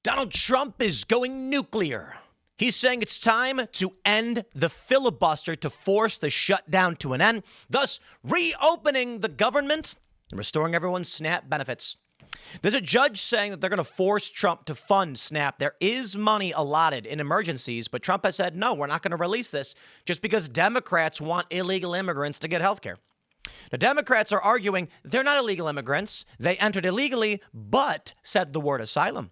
Donald Trump is going nuclear. He's saying it's time to end the filibuster to force the shutdown to an end, thus reopening the government and restoring everyone's SNAP benefits. There's a judge saying that they're going to force Trump to fund SNAP. There is money allotted in emergencies, but Trump has said, no, we're not going to release this just because Democrats want illegal immigrants to get health care. Now, Democrats are arguing they're not illegal immigrants. They entered illegally, but said the word asylum.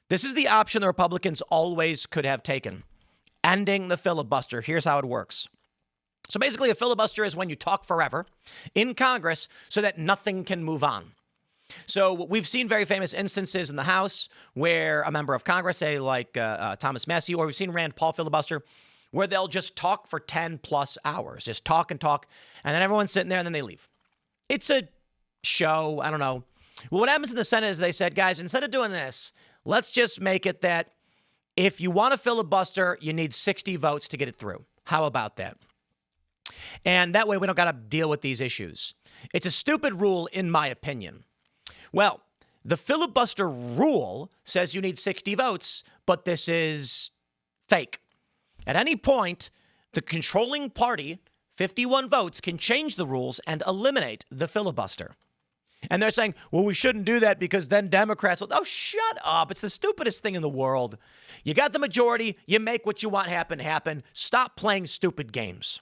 This is the option the Republicans always could have taken. Ending the filibuster. Here's how it works. So basically, a filibuster is when you talk forever in Congress so that nothing can move on. So we've seen very famous instances in the House where a member of Congress, say like Thomas Massie, or we've seen Rand Paul filibuster, where they'll just talk for 10 plus hours, just talk, and then everyone's sitting there and then they leave. It's a show. I don't know. Well, what happens in the Senate is they said, guys, instead of doing this, let's just make it that if you want a filibuster, you need 60 votes to get it through. How about that? And that way we don't got to deal with these issues. It's a stupid rule, in my opinion. Well, the filibuster rule says you need 60 votes, but this is fake. At any point, the controlling party, 51 votes, can change the rules and eliminate the filibuster. And they're saying, well, we shouldn't do that because then Democrats will, oh, shut up. It's the stupidest thing in the world. You got the majority. You make what you want happen. Stop playing stupid games.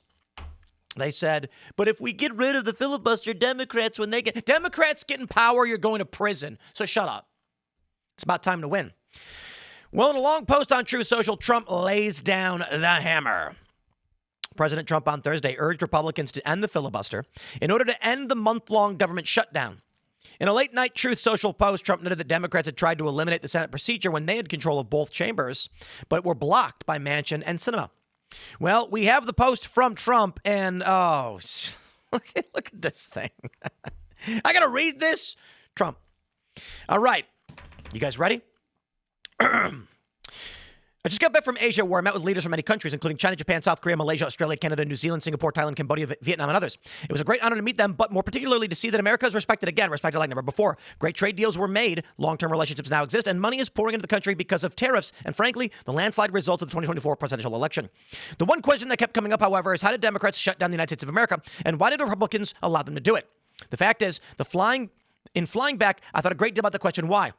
They said, but if we get rid of the filibuster, Democrats get in power, you're going to prison. So shut up. It's about time to win. Well, in a long post on Truth Social, Trump lays down the hammer. President Trump on Thursday urged Republicans to end the filibuster in order to end the month-long government shutdown. In a late-night Truth Social post, Trump noted that Democrats had tried to eliminate the Senate procedure when they had control of both chambers, but were blocked by Manchin and Sinema. Well, we have the post from Trump, and oh, look at this thing. I got to read this? Trump. All right. You guys ready? I just got back from Asia, where I met with leaders from many countries, including China, Japan, South Korea, Malaysia, Australia, Canada, New Zealand, Singapore, Thailand, Cambodia, Vietnam, and others. It was a great honor to meet them, but more particularly to see that America is respected again, respected like never before. Great trade deals were made, long-term relationships now exist, and money is pouring into the country because of tariffs and, frankly, the landslide results of the 2024 presidential election. The one question that kept coming up, however, is how did Democrats shut down the United States of America, and why did the Republicans allow them to do it? The fact is, in flying back, I thought a great deal about the question why.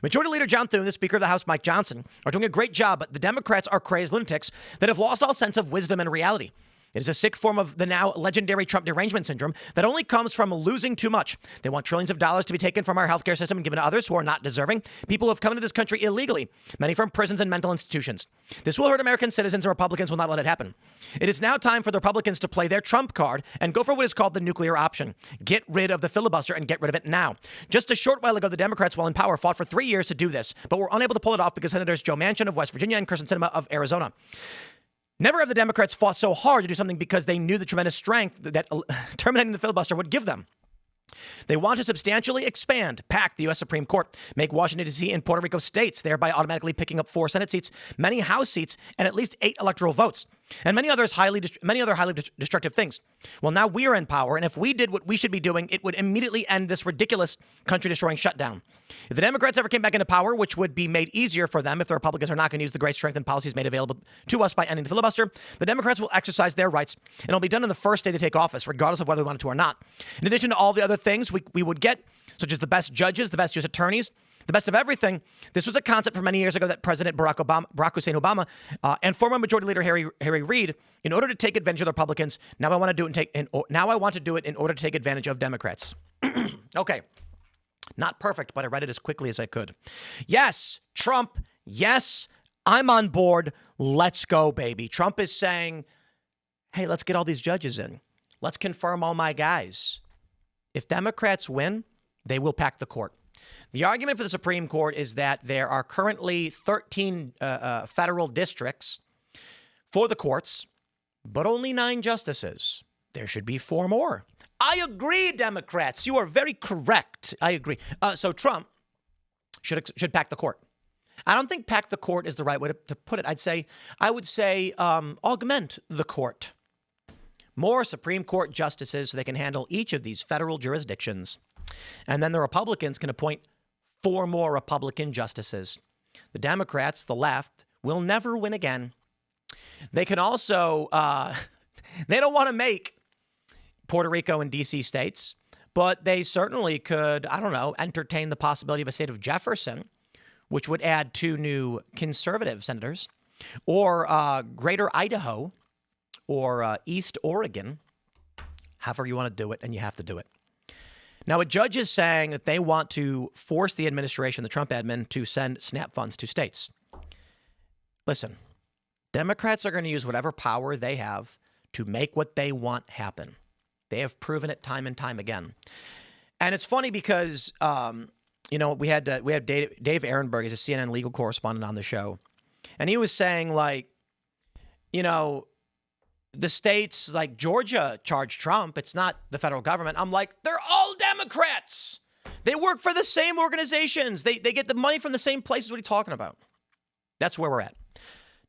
Majority Leader John Thune, the Speaker of the House, Mike Johnson, are doing a great job, but the Democrats are crazed lunatics that have lost all sense of wisdom and reality. It is a sick form of the now legendary Trump derangement syndrome that only comes from losing too much. They want trillions of dollars to be taken from our healthcare system and given to others who are not deserving, people who have come into this country illegally, many from prisons and mental institutions. This will hurt American citizens, and Republicans will not let it happen. It is now time for the Republicans to play their Trump card and go for what is called the nuclear option. Get rid of the filibuster and get rid of it now. Just a short while ago, the Democrats, while in power, fought for 3 years to do this, but were unable to pull it off because Senators Joe Manchin of West Virginia and Kyrsten Sinema of Arizona. Never have the Democrats fought so hard to do something because they knew the tremendous strength that terminating the filibuster would give them. They want to substantially expand, pack the U.S. Supreme Court, make Washington, D.C. and Puerto Rico states, thereby automatically picking up 4 Senate seats, many House seats, and at least 8 electoral votes, and many other highly destructive things. Well, now we are in power, and if we did what we should be doing, it would immediately end this ridiculous country-destroying shutdown. If the Democrats ever came back into power, which would be made easier for them if the Republicans are not going to use the great strength and policies made available to us by ending the filibuster, the Democrats will exercise their rights, and it'll be done on the first day they take office, regardless of whether we want it to or not. In addition to all the other things we would get, such as the best judges, the best U.S. attorneys, the best of everything. This was a concept from many years ago that President Barack Hussein Obama and former Majority Leader Harry Reid, in order to take advantage of the Republicans, now I want to do it in order to take advantage of Democrats. Okay. Not perfect, but I read it as quickly as I could. Yes, Trump. Yes, I'm on board. Let's go, baby. Trump is saying, hey, let's get all these judges in. Let's confirm all my guys. If Democrats win, they will pack the court. The argument for the Supreme Court is that there are currently 13 federal districts for the courts, but only 9 justices. There should be 4 more. I agree, Democrats. You are very correct. I agree. So Trump should pack the court. I don't think pack the court is the right way to put it. I would say augment the court. More Supreme Court justices so they can handle each of these federal jurisdictions. And then the Republicans can appoint 4 more Republican justices. The Democrats, the left, will never win again. They can also, they don't want to make Puerto Rico and D.C. states, but they certainly could, I don't know, entertain the possibility of a state of Jefferson, which would add 2 new conservative senators, or Greater Idaho, or East Oregon, however you want to do it, and you have to do it. Now, a judge is saying that they want to force the administration, the Trump admin, to send SNAP funds to states. Listen, Democrats are going to use whatever power they have to make what they want happen. They have proven it time and time again. And it's funny because, we had Dave Ehrenberg, he's a CNN legal correspondent on the show. And he was saying, like, the states like Georgia charge Trump. It's not the federal government. I'm like, they're all Democrats. They work for the same organizations. They get the money from the same places. What are you talking about? That's where we're at.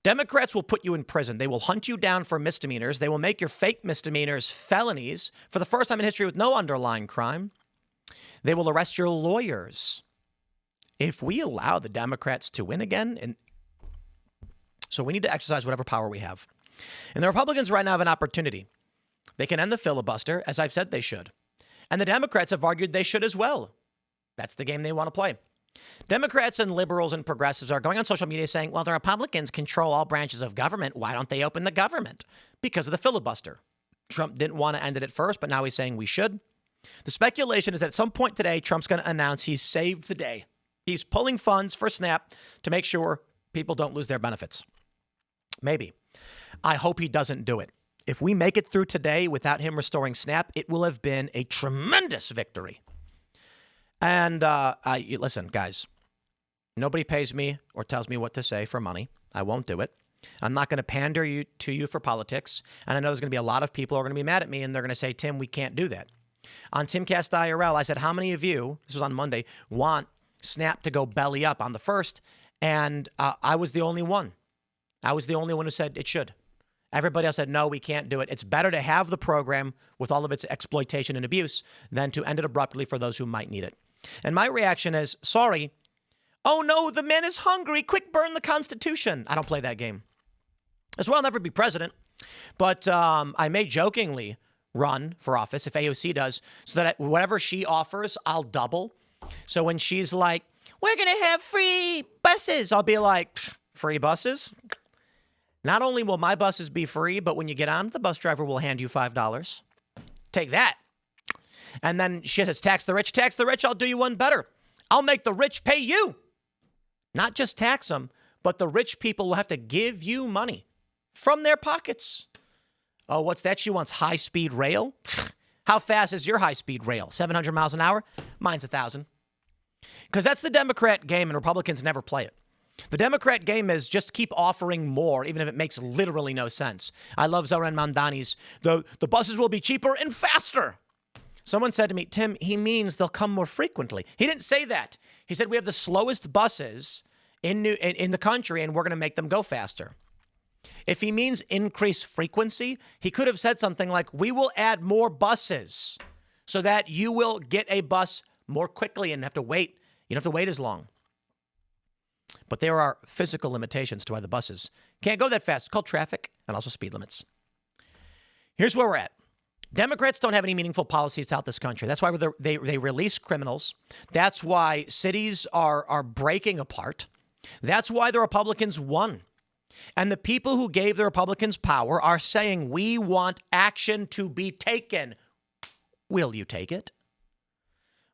Democrats will put you in prison. They will hunt you down for misdemeanors. They will make your fake misdemeanors felonies for the first time in history with no underlying crime. They will arrest your lawyers. If we allow the Democrats to win again, so we need to exercise whatever power we have. And the Republicans right now have an opportunity. They can end the filibuster, as I've said they should. And the Democrats have argued they should as well. That's the game they want to play. Democrats and liberals and progressives are going on social media saying, well, the Republicans control all branches of government. Why don't they open the government? Because of the filibuster. Trump didn't want to end it at first, but now he's saying we should. The speculation is that at some point today, Trump's going to announce he's saved the day. He's pulling funds for SNAP to make sure people don't lose their benefits. Maybe. I hope he doesn't do it. If we make it through today without him restoring SNAP, it will have been a tremendous victory. And listen, guys, nobody pays me or tells me what to say for money. I won't do it. I'm not going to pander to you for politics. And I know there's going to be a lot of people who are going to be mad at me, and they're going to say, Tim, we can't do that. On Timcast IRL, I said, how many of you, this was on Monday, want SNAP to go belly up on the 1st? And I was the only one. I was the only one who said it should. Everybody else said, no, we can't do it. It's better to have the program with all of its exploitation and abuse than to end it abruptly for those who might need it. And my reaction is, sorry. Oh, no, the man is hungry. Quick, burn the Constitution. I don't play that game. As well, I'll never be president. But I may jokingly run for office if AOC does, so that whatever she offers, I'll double. So when she's like, we're going to have free buses, I'll be like, free buses? Not only will my buses be free, but when you get on, the bus driver will hand you $5. Take that. And then she says, tax the rich, I'll do you one better. I'll make the rich pay you. Not just tax them, but the rich people will have to give you money from their pockets. Oh, what's that? She wants high-speed rail? How fast is your high-speed rail? 700 miles an hour? Mine's 1,000. Because that's the Democrat game, and Republicans never play it. The Democrat game is just keep offering more, even if it makes literally no sense. I love Zoran Mamdani's, the buses will be cheaper and faster. Someone said to me, Tim, he means they'll come more frequently. He didn't say that. He said we have the slowest buses in the country, and we're going to make them go faster. If he means increased frequency, he could have said something like, we will add more buses so that you will get a bus more quickly and have to wait. You don't have to wait as long. But there are physical limitations to why the buses can't go that fast. It's called traffic and also speed limits. Here's where we're at. Democrats don't have any meaningful policies to help this country. That's why they release criminals. That's why cities are breaking apart. That's why the Republicans won. And the people who gave the Republicans power are saying, we want action to be taken. Will you take it?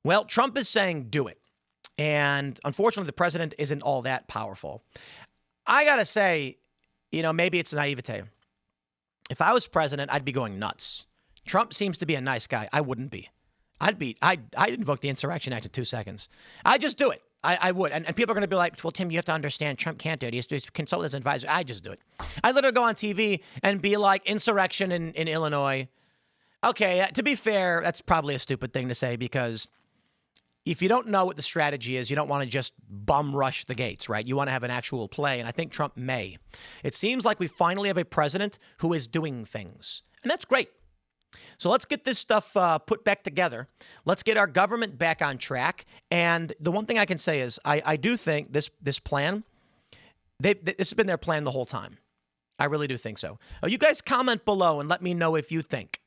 Well, Trump is saying, do it. And unfortunately, the president isn't all that powerful. I got to say, maybe it's naivete. If I was president, I'd be going nuts. Trump seems to be a nice guy. I wouldn't be. I'd invoke the Insurrection Act in 2 seconds. I'd just do it. I would. And people are going to be like, well, Tim, you have to understand, Trump can't do it. He has to consult his advisor. I just do it. I literally go on TV and be like, insurrection in Illinois. Okay, to be fair, that's probably a stupid thing to say because if you don't know what the strategy is, you don't want to just bum rush the gates, right? You want to have an actual play, and I think Trump may. It seems like we finally have a president who is doing things, and that's great. So let's get this stuff put back together. Let's get our government back on track. And the one thing I can say is I do think this plan, this has been their plan the whole time. I really do think so. You guys comment below and let me know if you think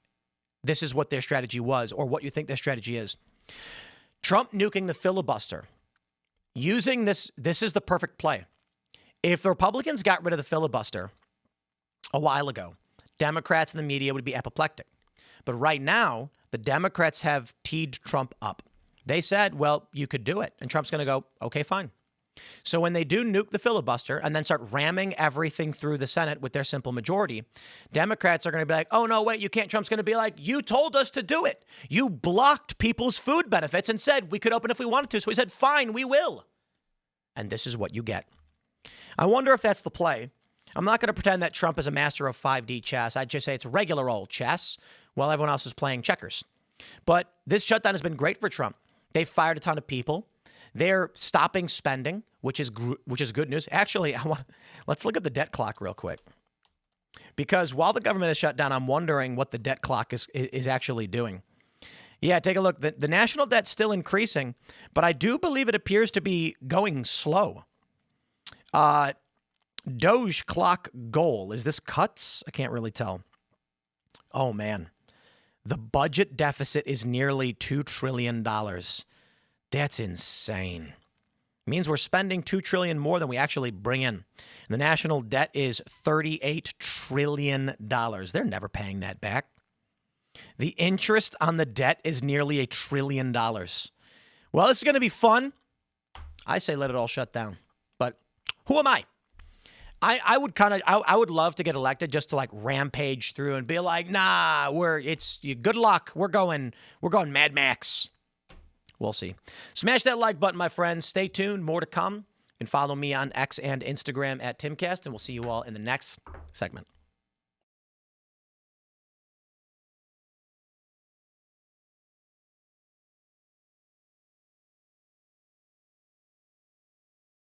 this is what their strategy was or what you think their strategy is. Trump nuking the filibuster. Using this is the perfect play. If the Republicans got rid of the filibuster a while ago, Democrats and the media would be apoplectic. But right now, the Democrats have teed Trump up. They said, well, you could do it. And Trump's going to go, okay, fine. So when they do nuke the filibuster and then start ramming everything through the Senate with their simple majority, Democrats are going to be like, oh, no, wait, you can't. Trump's going to be like, you told us to do it. You blocked people's food benefits and said we could open if we wanted to. So he said, fine, we will. And this is what you get. I wonder if that's the play. I'm not going to pretend that Trump is a master of 5D chess. I'd just say it's regular old chess while everyone else is playing checkers. But this shutdown has been great for Trump. They've fired a ton of people. They're stopping spending, which is good news. Actually, let's look at the debt clock real quick. Because while the government is shut down, I'm wondering what the debt clock is actually doing. Yeah, take a look. The national debt's still increasing, but I do believe it appears to be going slow. Doge clock goal. Is this cuts? I can't really tell. Oh, man. The budget deficit is nearly $2 trillion. That's insane. It means we're spending $2 trillion more than we actually bring in. And the national debt is $38 trillion. They're never paying that back. The interest on the debt is nearly $1 trillion. Well, this is going to be fun. I say let it all shut down. But who am I? I would love to get elected just to like rampage through and be like, nah, good luck. We're going Mad Max. We'll see. Smash that like button, my friends. Stay tuned. More to come. You can follow me on X and Instagram at Timcast, and we'll see you all in the next segment.